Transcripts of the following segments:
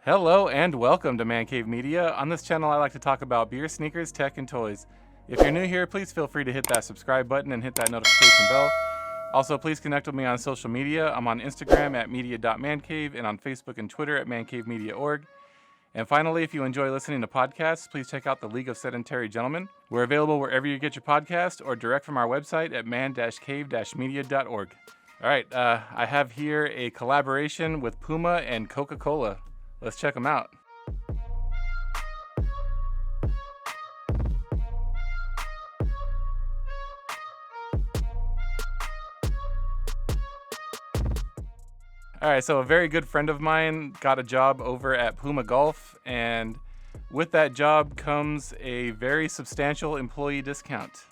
Hello and welcome to Man Cave Media. On this channel, I like to talk about beer, sneakers, tech, and toys. If you're new here, please feel free to hit that subscribe button and hit that notification bell. Also, please connect with me on social media. I'm on Instagram at media.mancave and on Facebook and Twitter at mancavemedia.org. And finally, if you enjoy listening to podcasts, please check out the League of Sedentary Gentlemen. We're available wherever you get your podcast or direct from our website at man-cave-media.org. All right, I have here a collaboration with Puma and Coca-Cola. Let's check them out. All right, so a very good friend of mine got a job over at Puma Golf, and with that job comes a very substantial employee discount.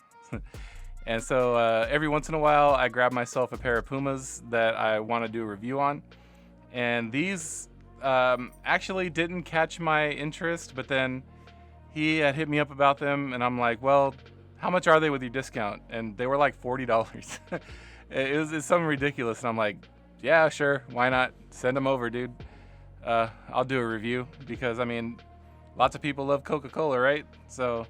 And so every once in a while, I grab myself a pair of Pumas that I want to do a review on. And these actually didn't catch my interest, but then he had hit me up about them, and I'm like, well, how much are they with your discount? And they were like $40. It's something ridiculous, and I'm like, yeah, sure, why not? Send them over, dude. I'll do a review because, I mean, lots of people love Coca-Cola, right? So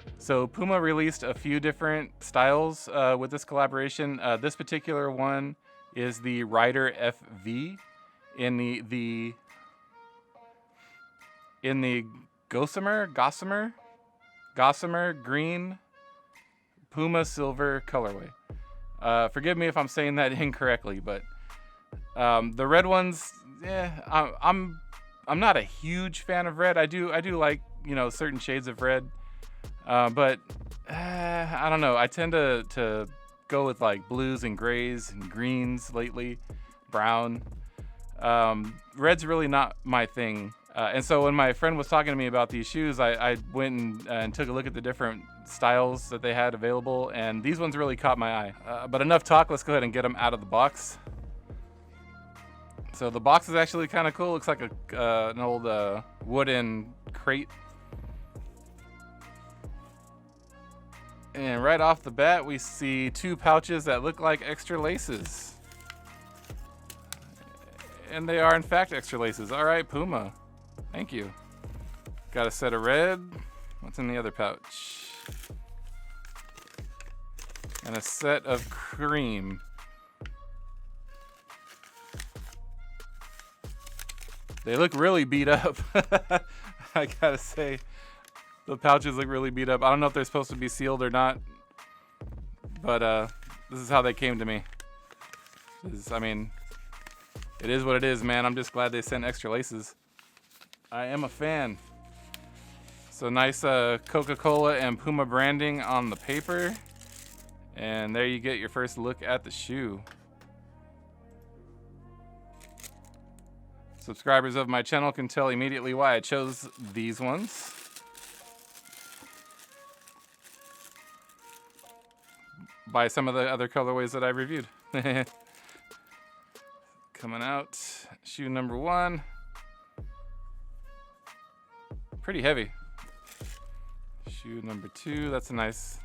Puma released a few different styles with this collaboration. This particular one is the Rider FV in the Gossamer green Puma silver colorway. Forgive me if I'm saying that incorrectly, but the red ones, I'm not a huge fan of red. I do like, certain shades of red, but I don't know. I tend to go with like blues and grays and greens lately, brown. Red's really not my thing. And so when my friend was talking to me about these shoes, I went and took a look at the different styles that they had available, and these ones really caught my eye. But enough talk, let's go ahead and get them out of the box. So the box is actually kind of cool. Looks like an old wooden crate. And right off the bat, we see two pouches that look like extra laces. And they are, in fact, extra laces. All right, Puma. Thank you. Got a set of red. What's in the other pouch? And a set of cream. They look really beat up. I gotta say, the pouches look really beat up. I don't know if they're supposed to be sealed or not, but this is how they came to me. I mean, it is what it is, man. I'm just glad they sent extra laces. I am a fan. So nice Coca-Cola and Puma branding on the paper. And there you get your first look at the shoe. Subscribers of my channel can tell immediately why I chose these ones. By some of the other colorways that I reviewed. Coming out, shoe number 1. Pretty heavy. Shoe number 2, that's a nice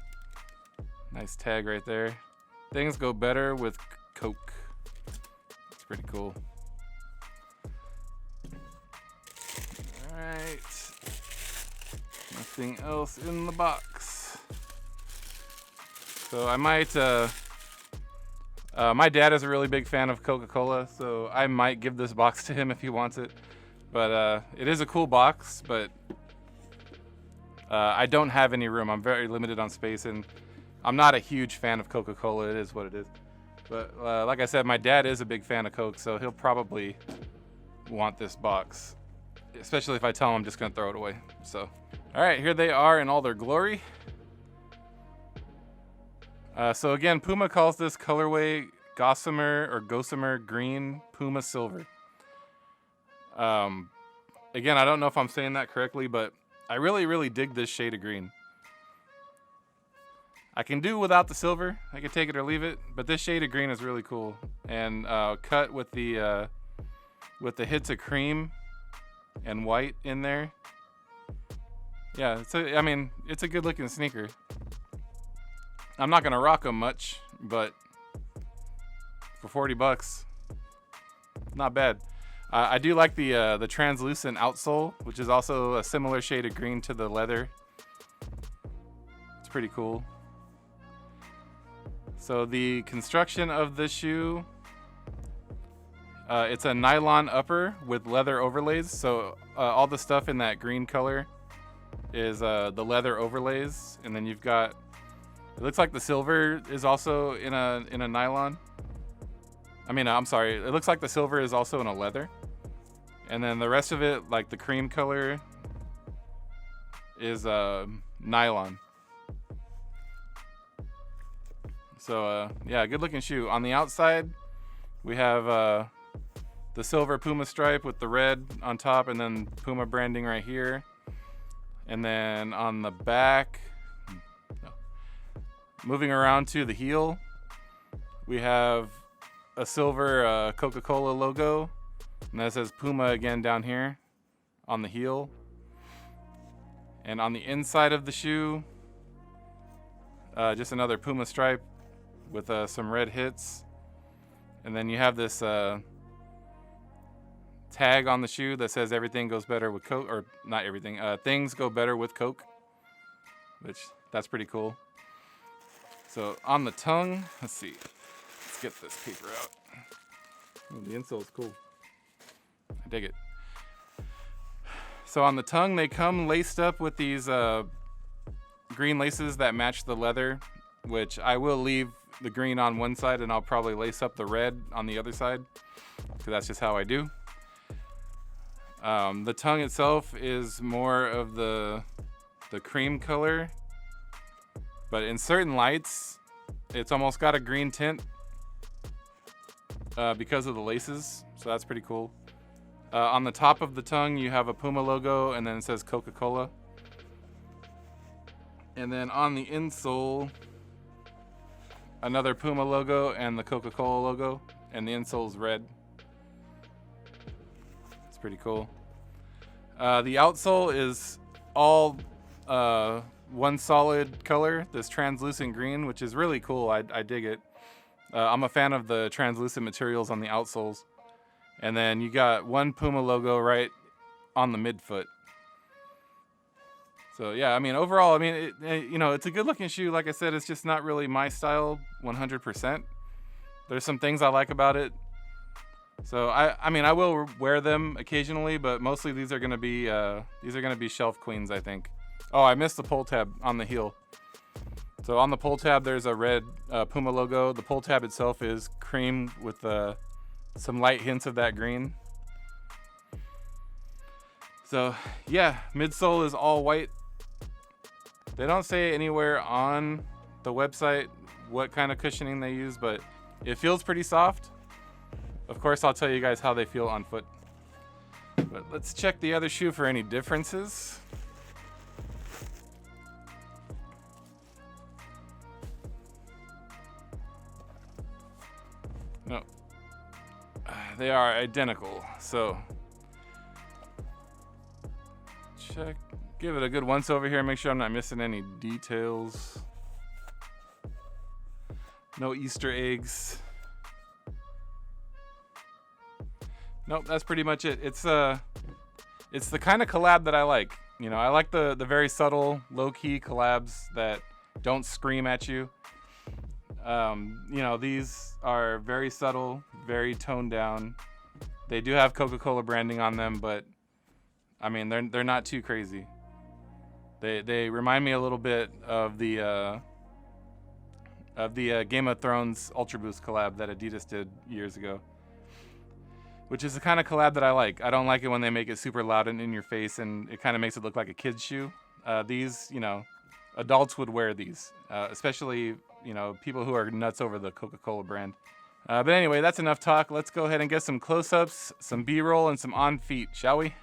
tag right there. Things go better with Coke. It's pretty cool. Alright. Nothing else in the box. So I might, my dad is a really big fan of Coca-Cola, so I might give this box to him if he wants it. But it is a cool box, but I don't have any room. I'm very limited on space, and I'm not a huge fan of Coca-Cola. It is what it is. But like I said, my dad is a big fan of Coke, so he'll probably want this box, especially if I tell him I'm just going to throw it away. So, all right, here they are in all their glory. So again, Puma calls this colorway Gossamer green Puma silver. Again, I don't know if I'm saying that correctly, but I really dig this shade of green. I can do without the silver. I can take it or leave it, but this shade of green is really cool. And cut with the hits of cream and white in there. Yeah, I mean, it's a good looking sneaker. I'm not gonna rock them much, but for $40, not bad. I do like the translucent outsole, which is also a similar shade of green to the leather. It's pretty cool. So the construction of the shoe, it's a nylon upper with leather overlays. So all the stuff in that green color is the leather overlays, and then you've got, it looks like the silver is also in a nylon. I mean, I'm sorry, it looks like the silver is also in a leather. And then the rest of it, like the cream color, is nylon. So yeah, good looking shoe. On the outside, we have the silver Puma stripe with the red on top, and then Puma branding right here. And then on the back, moving around to the heel, we have a silver Coca-Cola logo. And that says Puma again down here on the heel. And on the inside of the shoe, just another Puma stripe with some red hits. And then you have this tag on the shoe that says everything goes better with Coke, or not everything, things go better with Coke, which that's pretty cool. So on the tongue, let's see, let's get this paper out. Oh, the insole is cool. I dig it. So on the tongue, they come laced up with these green laces that match the leather, which I will leave the green on one side and I'll probably lace up the red on the other side, because that's just how I do. The tongue itself is more of the cream color, but in certain lights, it's almost got a green tint because of the laces, so that's pretty cool. On the top of the tongue, you have a Puma logo, and then it says Coca-Cola. And then on the insole, another Puma logo and the Coca-Cola logo, and the insole's red. It's pretty cool. The outsole is all one solid color, this translucent green, which is really cool. I dig it. I'm a fan of the translucent materials on the outsoles. And then you got one Puma logo right on the midfoot. So yeah, I mean, overall, I mean, it's a good looking shoe. Like I said, it's just not really my style 100%. There's some things I like about it. So I mean, I will wear them occasionally, but mostly these are gonna be shelf queens, I think. Oh, I missed the pull tab on the heel. So on the pull tab, there's a red Puma logo. The pull tab itself is cream with some light hints of that green. So yeah, midsole is all white. They don't say anywhere on the website what kind of cushioning they use, but it feels pretty soft. Of course, I'll tell you guys how they feel on foot. But let's check the other shoe for any differences. No. They are identical, so check, give it a good once over here, make sure I'm not missing any details. No Easter eggs. Nope, that's pretty much it. It's the kind of collab that I like. You know, I like the very subtle, low-key collabs that don't scream at you. These are very subtle, very toned down. They do have Coca-Cola branding on them, but I mean, they're not too crazy. They remind me a little bit of the Game of Thrones Ultra Boost collab that Adidas did years ago, which is the kind of collab that I like. I don't like it when they make it super loud and in your face, and it kind of makes it look like a kid's shoe. These, adults would wear these, especially people who are nuts over the Coca-Cola brand. But anyway, that's enough talk. Let's go ahead and get some close-ups, some B-roll, and some on feet, shall we?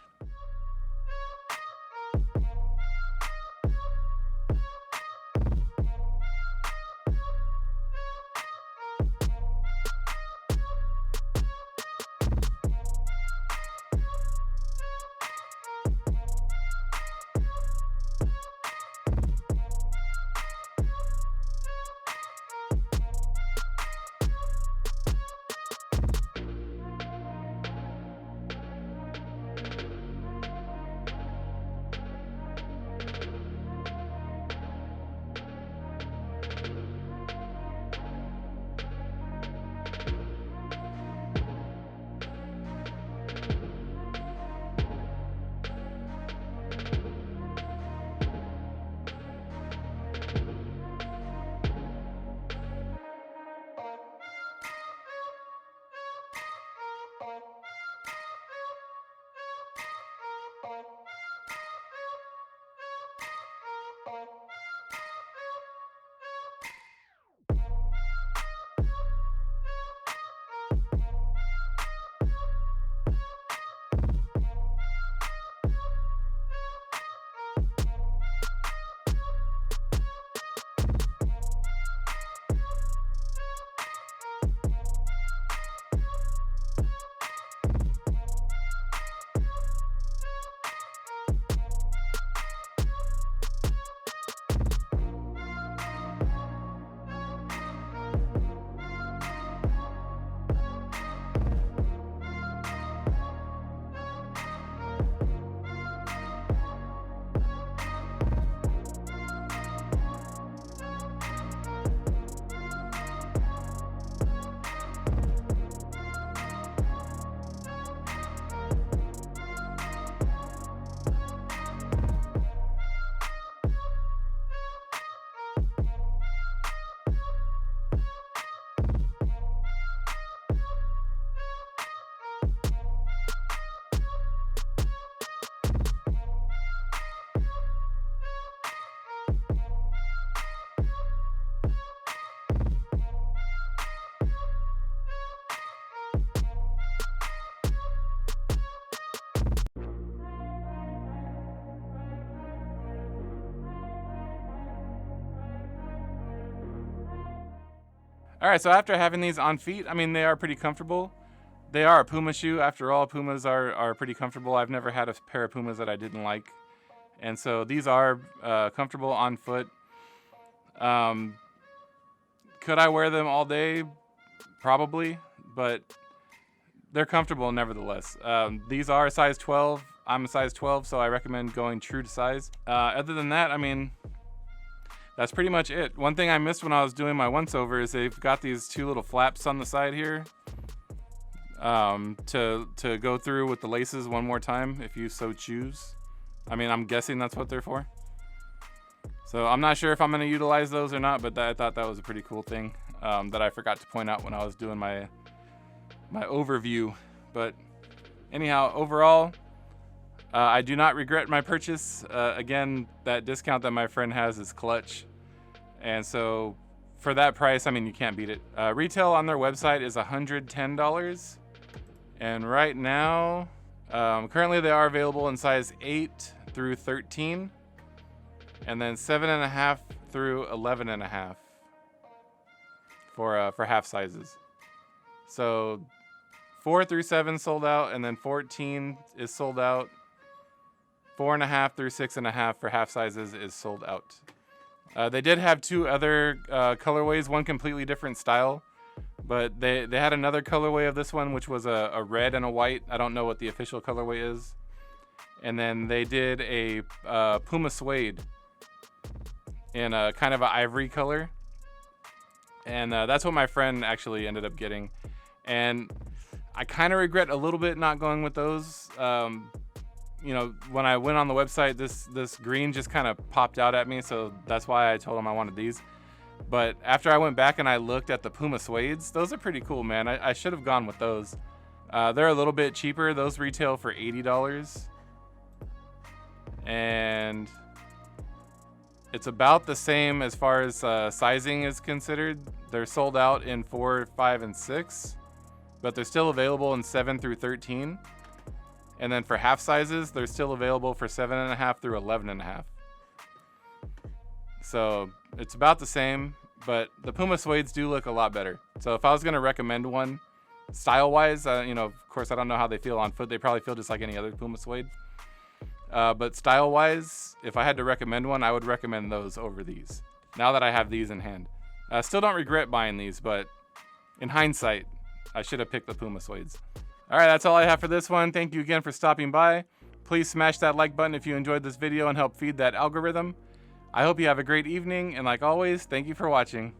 All right, so after having these on feet, I mean, they are pretty comfortable. They are a Puma shoe. After all, Pumas are pretty comfortable. I've never had a pair of Pumas that I didn't like. And so these are comfortable on foot. Could I wear them all day? Probably, but they're comfortable nevertheless. These are a size 12. I'm a size 12, so I recommend going true to size. Other than that, I mean, that's pretty much it. One thing I missed when I was doing my once-over is they've got these two little flaps on the side here to go through with the laces one more time if you so choose. I mean, I'm guessing that's what they're for. So I'm not sure if I'm going to utilize those or not, but I thought that was a pretty cool thing that I forgot to point out when I was doing my overview. But anyhow, overall, I do not regret my purchase. Again, that discount that my friend has is clutch. And so for that price, I mean, you can't beat it. Retail on their website is $110. And right now, currently they are available in size 8 through 13. And then 7.5 through 11.5 for half sizes. So 4 through 7 sold out, and then 14 is sold out. 4.5 through 6.5 for half sizes is sold out. They did have two other colorways, one completely different style, but they had another colorway of this one, which was a red and a white. I don't know what the official colorway is. And then they did a Puma suede in a kind of an ivory color. And that's what my friend actually ended up getting. And I kind of regret a little bit not going with those. You know, when I went on the website, this green just kind of popped out at me, so that's why I told him I wanted these. But after I went back and I looked at the Puma suedes, those are pretty cool, man. I should have gone with those. They're a little bit cheaper. Those retail for $80. And it's about the same as far as sizing is considered. They're sold out in 4, 5, and 6, but they're still available in 7 through 13. And then for half sizes, they're still available for 7.5 through 11.5. So it's about the same, but the Puma suedes do look a lot better. So if I was going to recommend one, style-wise, you know, of course, I don't know how they feel on foot. They probably feel just like any other Puma suede. But style-wise, if I had to recommend one, I would recommend those over these, now that I have these in hand. I still don't regret buying these, but in hindsight, I should have picked the Puma suedes. All right, that's all I have for this one. Thank you again for stopping by. Please smash that like button if you enjoyed this video and help feed that algorithm. I hope you have a great evening, and like always, thank you for watching.